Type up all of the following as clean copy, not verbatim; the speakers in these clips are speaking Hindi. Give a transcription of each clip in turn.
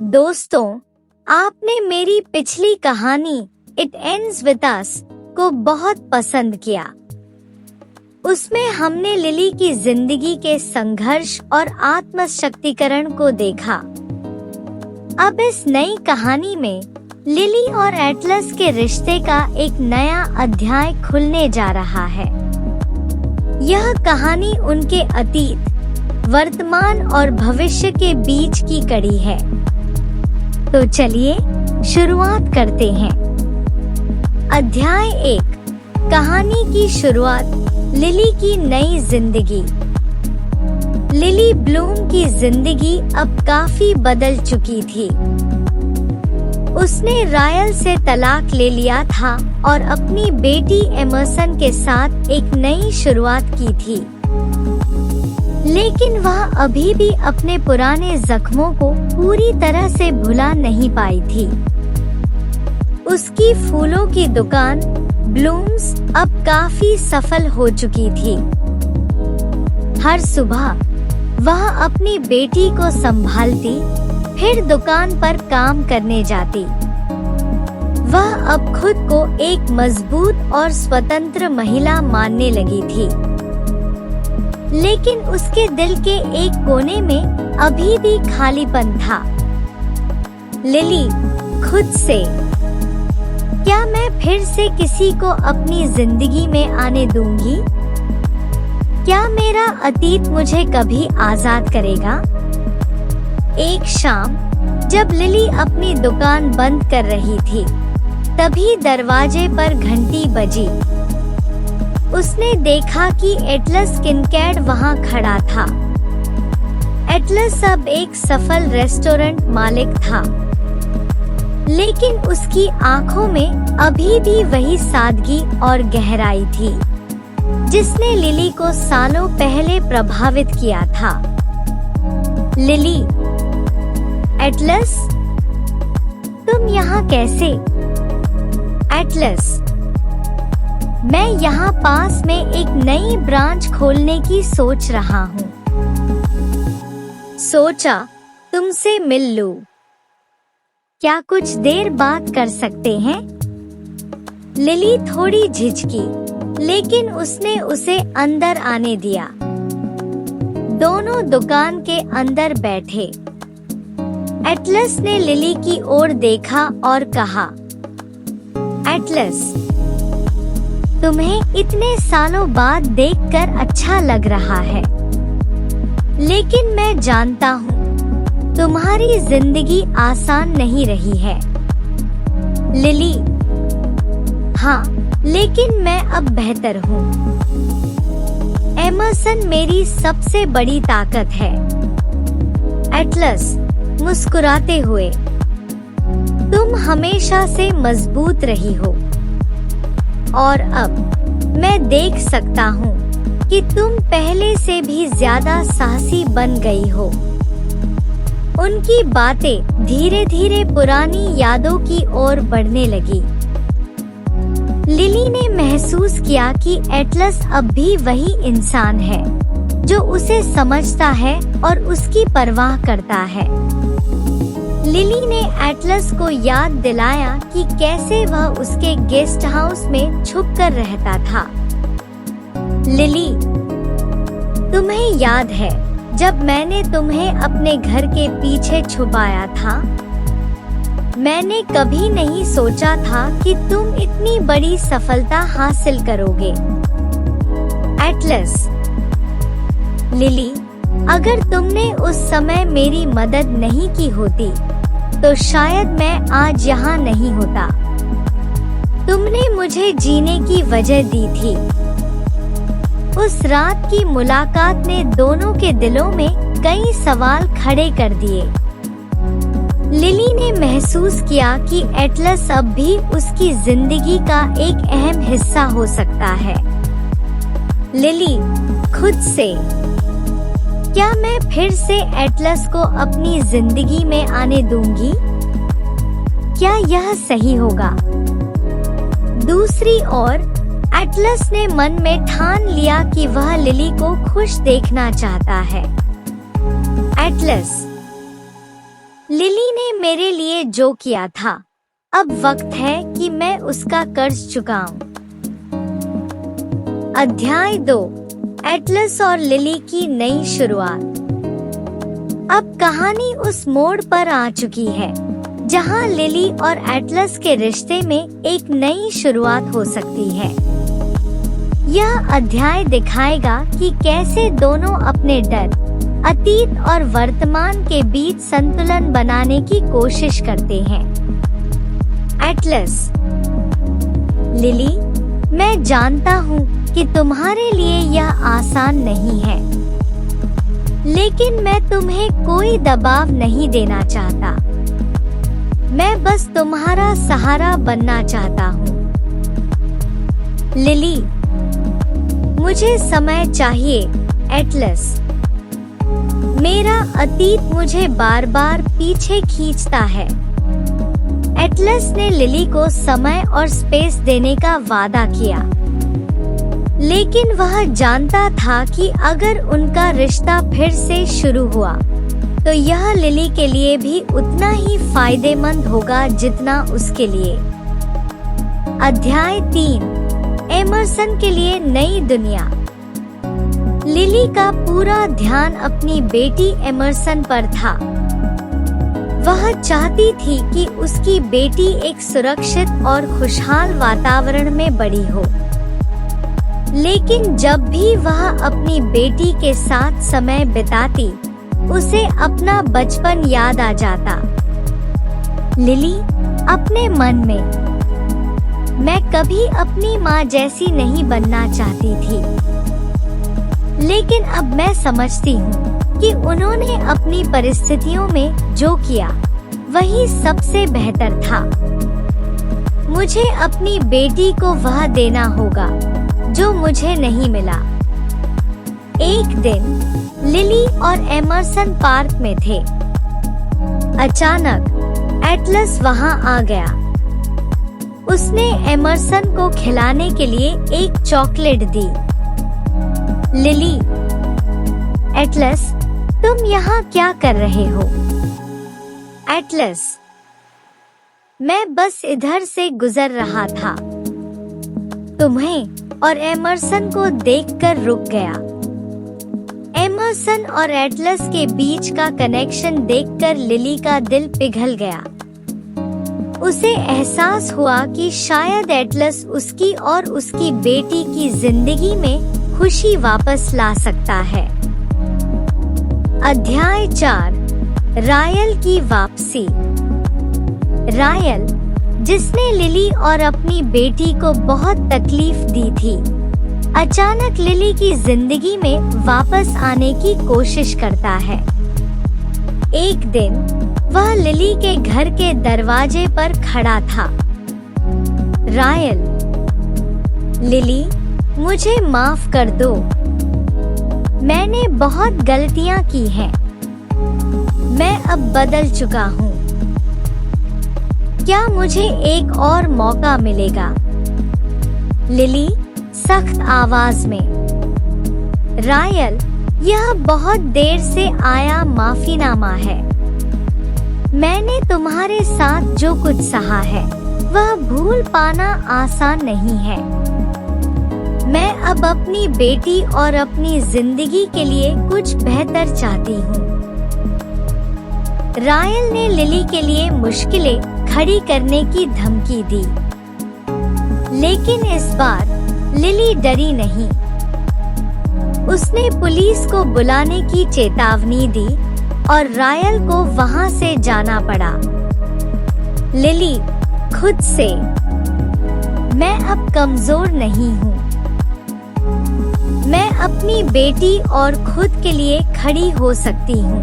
दोस्तों, आपने मेरी पिछली कहानी इट एंड्स विद अस को बहुत पसंद किया। उसमें हमने लिली की जिंदगी के संघर्ष और आत्मशक्तिकरण को देखा। अब इस नई कहानी में लिली और एटलस के रिश्ते का एक नया अध्याय खुलने जा रहा है। यह कहानी उनके अतीत, वर्तमान और भविष्य के बीच की कड़ी है। तो चलिए शुरुआत करते हैं। अध्याय 1, कहानी की शुरुआत, लिली की नई जिंदगी। लिली ब्लूम की जिंदगी अब काफी बदल चुकी थी। उसने रायल से तलाक ले लिया था और अपनी बेटी एमर्सन के साथ एक नई शुरुआत की थी। लेकिन वह अभी भी अपने पुराने जख्मों को पूरी तरह से भुला नहीं पाई थी। उसकी फूलों की दुकान ब्लूम्स अब काफी सफल हो चुकी थी। हर सुबह वह अपनी बेटी को संभालती, फिर दुकान पर काम करने जाती। वह अब खुद को एक मजबूत और स्वतंत्र महिला मानने लगी थी। लेकिन उसके दिल के एक कोने में अभी भी खालीपन था। लिली खुद से, क्या मैं फिर से किसी को अपनी जिंदगी में आने दूंगी? क्या मेरा अतीत मुझे कभी आजाद करेगा? एक शाम जब लिली अपनी दुकान बंद कर रही थी, तभी दरवाजे पर घंटी बजी। उसने देखा कि एटलस किनकैड वहां खड़ा था। एटलस अब एक सफल रेस्टोरेंट मालिक था, लेकिन उसकी आंखों में अभी भी वही सादगी और गहराई थी जिसने लिली को सालों पहले प्रभावित किया था। लिली, एटलस, तुम यहाँ कैसे? एटलस, मैं यहाँ पास में एक नई ब्रांच खोलने की सोच रहा हूँ। सोचा तुमसे मिल लूं। क्या कुछ देर बात कर सकते हैं? लिली थोड़ी झिझकी, लेकिन उसने उसे अंदर आने दिया। दोनों दुकान के अंदर बैठे। एटलस ने लिली की ओर देखा और कहा, एटलस, तुम्हें इतने सालों बाद देखकर अच्छा लग रहा है, लेकिन मैं जानता हूँ तुम्हारी जिंदगी आसान नहीं रही है। लिली, हाँ, लेकिन मैं अब बेहतर हूँ। एमर्सन मेरी सबसे बड़ी ताकत है। एटलस मुस्कुराते हुए, तुम हमेशा से मजबूत रही हो और अब मैं देख सकता हूँ कि तुम पहले से भी ज्यादा साहसी बन गई हो। उनकी बातें धीरे धीरे पुरानी यादों की ओर बढ़ने लगी। लिली ने महसूस किया कि एटलस अब भी वही इंसान है जो उसे समझता है और उसकी परवाह करता है। लिली ने एटलस को याद दिलाया कि कैसे वह उसके गेस्ट हाउस में छुपकर रहता था। लिली, तुम्हें याद है जब मैंने तुम्हें अपने घर के पीछे छुपाया था? मैंने कभी नहीं सोचा था कि तुम इतनी बड़ी सफलता हासिल करोगे। एटलस, लिली, अगर तुमने उस समय मेरी मदद नहीं की होती तो शायद मैं आज यहाँ नहीं होता। तुमने मुझे जीने की वजह दी थी। उस रात की मुलाकात ने दोनों के दिलों में कई सवाल खड़े कर दिए। लिली ने महसूस किया कि एटलस अब भी उसकी जिंदगी का एक अहम हिस्सा हो सकता है। लिली खुद से, क्या मैं फिर से एटलस को अपनी जिंदगी में आने दूंगी? क्या यह सही होगा? दूसरी ओर एटलस ने मन में ठान लिया कि वह लिली को खुश देखना चाहता है। एटलस, लिली ने मेरे लिए जो किया था, अब वक्त है कि मैं उसका कर्ज चुकाऊं। अध्याय 2, एटलस और लिली की नई शुरुआत। अब कहानी उस मोड़ पर आ चुकी है जहां लिली और एटलस के रिश्ते में एक नई शुरुआत हो सकती है। यह अध्याय दिखाएगा कि कैसे दोनों अपने डर, अतीत और वर्तमान के बीच संतुलन बनाने की कोशिश करते हैं। एटलस: लिली, मैं जानता हूँ कि तुम्हारे लिए यह आसान नहीं है, लेकिन मैं तुम्हें कोई दबाव नहीं देना चाहता। मैं बस तुम्हारा सहारा बनना चाहता हूँ। लिली: मुझे समय चाहिए, एटलस। मेरा अतीत मुझे बार बार पीछे खींचता है। एटलस ने लिली को समय और स्पेस देने का वादा किया, लेकिन वह जानता था कि अगर उनका रिश्ता फिर से शुरू हुआ तो यह लिली के लिए भी उतना ही फायदेमंद होगा जितना उसके लिए। अध्याय 3, एमरसन के लिए नई दुनिया। लिली का पूरा ध्यान अपनी बेटी एमरसन पर था। वह चाहती थी कि उसकी बेटी एक सुरक्षित और खुशहाल वातावरण में बड़ी हो, लेकिन जब भी वह अपनी बेटी के साथ समय बिताती, उसे अपना बचपन याद आ जाता। लिली अपने मन में, मैं कभी अपनी माँ जैसी नहीं बनना चाहती थी, लेकिन अब मैं समझती हूँ कि उन्होंने अपनी परिस्थितियों में जो किया वही सबसे बेहतर था। मुझे अपनी बेटी को वह देना होगा जो मुझे नहीं मिला। एक दिन लिली और एमरसन पार्क में थे। अचानक एटलस वहां आ गया। उसने एमरसन को खिलाने के लिए एक चॉकलेट दी। लिली: एटलस, तुम यहाँ क्या कर रहे हो? एटलस: मैं बस इधर से गुजर रहा था। तुम्हें और एमरसन को देखकर रुक गया। एमरसन और एटलस के बीच का कनेक्शन देखकर लिली का दिल पिघल गया। उसे एहसास हुआ कि शायद एटलस उसकी और उसकी बेटी की जिंदगी में खुशी वापस ला सकता है। अध्याय 4, रायल की वापसी। रायल, जिसने लिली और अपनी बेटी को बहुत तकलीफ दी थी, अचानक लिली की जिंदगी में वापस आने की कोशिश करता है। एक दिन वह लिली के घर के दरवाजे पर खड़ा था। रायल: लिली, मुझे माफ कर दो। मैंने बहुत गलतियां की हैं। मैं अब बदल चुका हूँ। क्या मुझे एक और मौका मिलेगा? लिली सख्त आवाज में। रायल: यह बहुत देर से आया माफीनामा है। मैंने तुम्हारे साथ जो कुछ सहा है वह भूल पाना आसान नहीं है। मैं अब अपनी बेटी और अपनी जिंदगी के लिए कुछ बेहतर चाहती हूँ। रायल ने लिली के लिए मुश्किलें खड़ी करने की धमकी दी, लेकिन इस बार लिली डरी नहीं। उसने पुलिस को बुलाने की चेतावनी दी और रायल को वहां से जाना पड़ा। लिली खुद से, मैं अब कमजोर नहीं हूँ। मैं अपनी बेटी और खुद के लिए खड़ी हो सकती हूँ।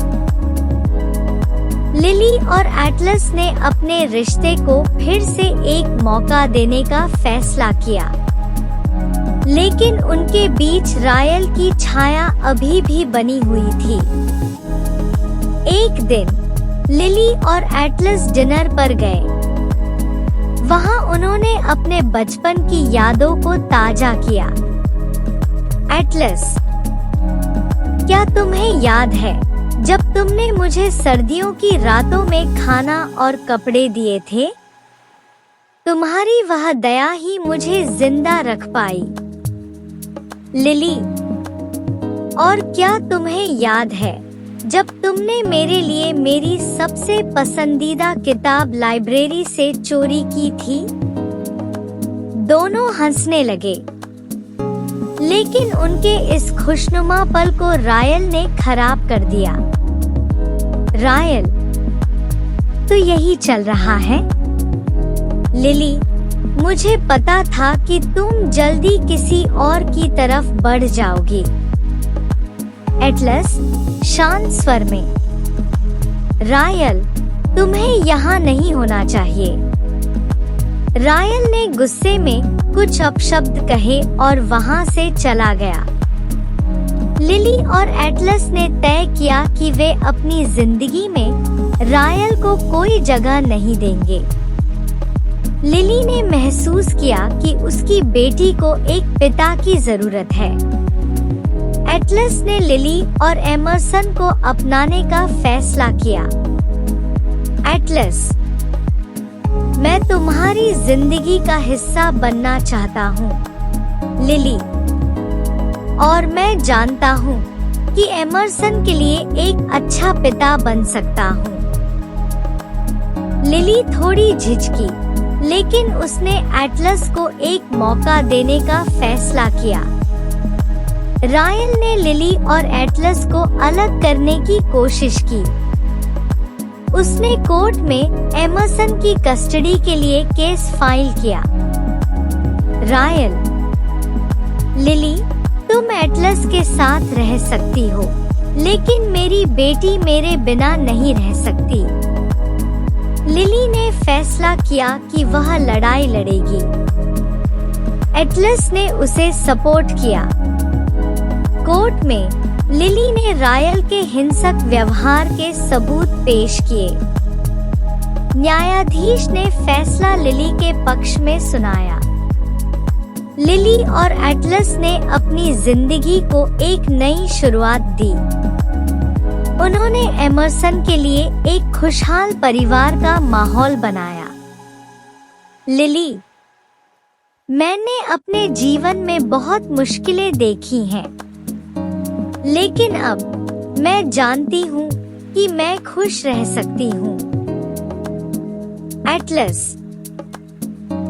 लिली और एटलस ने अपने रिश्ते को फिर से एक मौका देने का फैसला किया, लेकिन उनके बीच रायल की छाया अभी भी बनी हुई थी। एक दिन लिली और एटलस डिनर पर गए। वहां उन्होंने अपने बचपन की यादों को ताजा किया। एटलस, क्या तुम्हें याद है जब तुमने मुझे सर्दियों की रातों में खाना और कपड़े दिए थे, तुम्हारी वह दया ही मुझे जिंदा रख पाई। लिली, और क्या तुम्हें याद है जब तुमने मेरे लिए मेरी सबसे पसंदीदा किताब लाइब्रेरी से चोरी की थी? दोनों हंसने लगे, लेकिन उनके इस खुशनुमा पल को रायल ने खराब कर दिया। रायल, तो यही चल रहा है? लिली, मुझे पता था कि तुम जल्दी किसी और की तरफ बढ़ जाओगी। एटलस शांत स्वर में, रायल, तुम्हें यहाँ नहीं होना चाहिए। रायल ने गुस्से में कुछ अपशब्द कहे और वहाँ से चला गया। लिली और एटलस ने तय किया कि वे अपनी जिंदगी में रायल को कोई जगह नहीं देंगे। लिली ने महसूस किया कि उसकी बेटी को एक पिता की जरूरत है। एटलस ने लिली और एमरसन को अपनाने का फैसला किया। एटलस, मैं तुम्हारी जिंदगी का हिस्सा बनना चाहता हूँ। लिली, और मैं जानता हूँ कि एमरसन के लिए एक अच्छा पिता बन सकता हूँ। लिली थोड़ी झिझकी, लेकिन उसने एटलस को एक मौका देने का फैसला किया। रायल ने लिली और एटलस को अलग करने की कोशिश की। उसने कोर्ट में एमरसन की कस्टडी के लिए केस फाइल किया। रायल, लिली, तुम एटलस के साथ रह सकती हो, लेकिन मेरी बेटी मेरे बिना नहीं रह सकती। लिली ने फैसला किया कि वह लड़ाई लड़ेगी। एटलस ने उसे सपोर्ट किया। कोर्ट में लिली ने रायल के हिंसक व्यवहार के सबूत पेश किए। न्यायाधीश ने फैसला लिली के पक्ष में सुनाया। लिली और एटलस ने अपनी जिंदगी को एक नई शुरुआत दी। उन्होंने एमरसन के लिए एक खुशहाल परिवार का माहौल बनाया। लिली, मैंने अपने जीवन में बहुत मुश्किलें देखी हैं, लेकिन अब मैं जानती हूँ कि मैं खुश रह सकती हूँ। एटलस,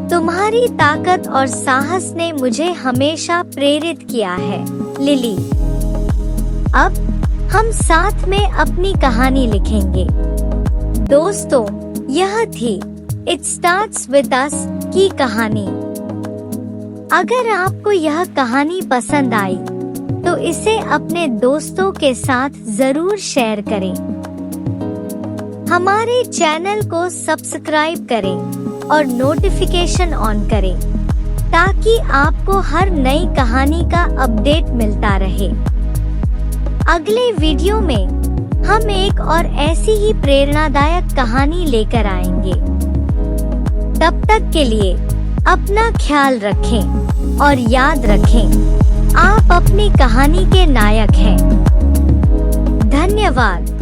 तुम्हारी ताकत और साहस ने मुझे हमेशा प्रेरित किया है। लिली, अब हम साथ में अपनी कहानी लिखेंगे। दोस्तों, यह थी इट स्टार्ट्स विद अस की कहानी। अगर आपको यह कहानी पसंद आई तो इसे अपने दोस्तों के साथ जरूर शेयर करें। हमारे चैनल को सब्सक्राइब करें और नोटिफिकेशन ऑन करें ताकि आपको हर नई कहानी का अपडेट मिलता रहे। अगले वीडियो में हम एक और ऐसी ही प्रेरणादायक कहानी लेकर आएंगे। तब तक के लिए अपना ख्याल रखें और याद रखें, आप अपनी कहानी के नायक हैं। धन्यवाद।